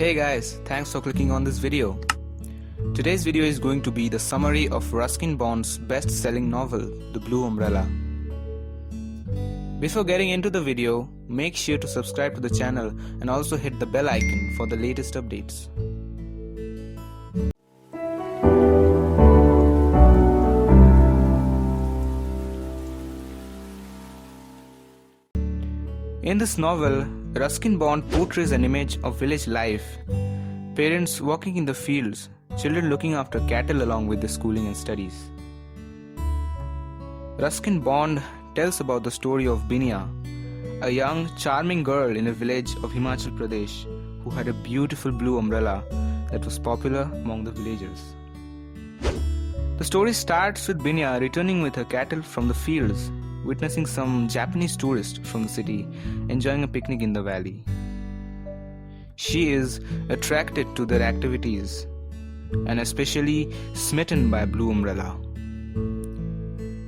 Hey guys, thanks for clicking on this video. Today's video is going to be the summary of Ruskin Bond's best-selling novel, The Blue Umbrella. Before getting into the video, make sure to subscribe to the channel and also hit the bell icon for the latest updates. In this novel, Ruskin Bond portrays an image of village life, parents working in the fields, children looking after cattle along with their schooling and studies. Ruskin Bond tells about the story of Binia, a young, charming girl in a village of Himachal Pradesh who had a beautiful blue umbrella that was popular among the villagers. The story starts with Binia returning with her cattle from the fields, witnessing some Japanese tourists from the city enjoying a picnic in the valley. She is attracted to their activities and especially smitten by Blue Umbrella.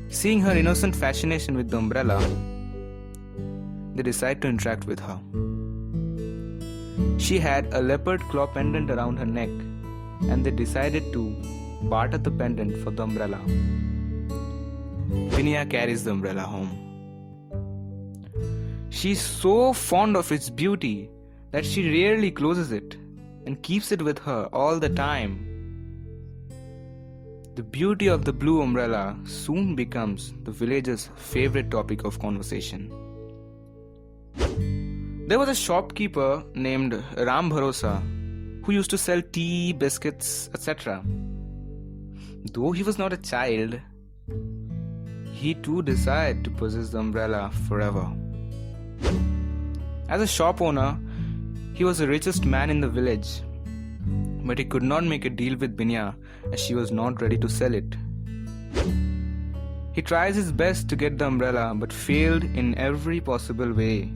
Seeing her innocent fascination with the umbrella, they decide to interact with her. She had a leopard claw pendant around her neck, and they decided to barter the pendant for the umbrella. Binia carries the umbrella home. She's so fond of its beauty that she rarely closes it and keeps it with her all the time. The beauty of the blue umbrella soon becomes the villagers' favorite topic of conversation. There was a shopkeeper named Ram Bharosa who used to sell tea, biscuits, etc. Though he was not a child, he too desired to possess the umbrella forever. As a shop owner, he was the richest man in the village, but he could not make a deal with Binia as she was not ready to sell it. He tries his best to get the umbrella but failed in every possible way.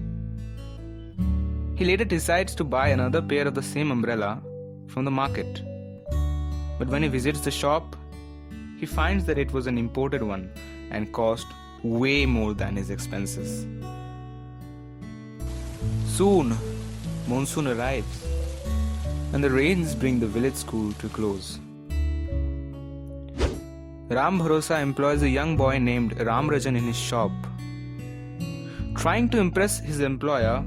He later decides to buy another pair of the same umbrella from the market. But when he visits the shop, he finds that it was an imported one and cost way more than his expenses. Soon, monsoon arrives and the rains bring the village school to a close. Ram Bharosa employs a young boy named Ram Rajan in his shop. Trying to impress his employer,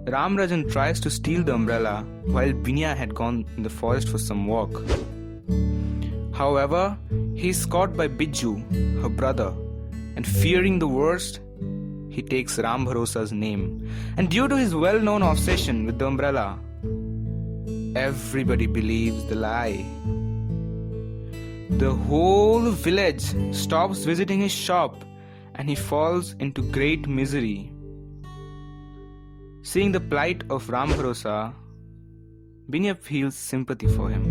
Ram Rajan tries to steal the umbrella while Binia had gone in the forest for some walk. However, he is caught by Biju, her brother, and fearing the worst, he takes Ram Bharosa's name. And due to his well-known obsession with the umbrella, everybody believes the lie. The whole village stops visiting his shop and he falls into great misery. Seeing the plight of Ram Bharosa, Binia feels sympathy for him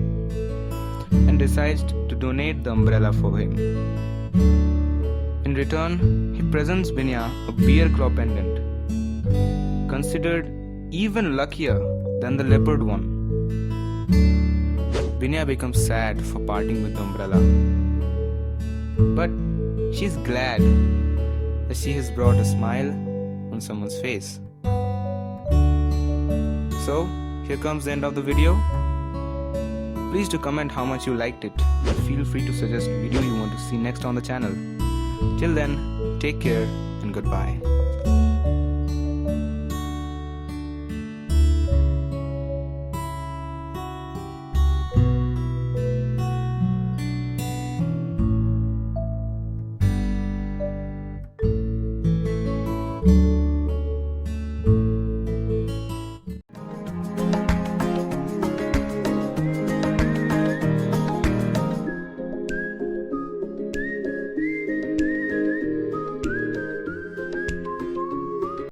and decides to donate the umbrella for him. In return, he presents Binia a bear claw pendant, considered even luckier than the leopard one. Binia becomes sad for parting with the umbrella, but she is glad that she has brought a smile on someone's face. So, here comes the end of the video. Please do comment how much you liked it and feel free to suggest video you want to see next on the channel. Till then, take care and goodbye.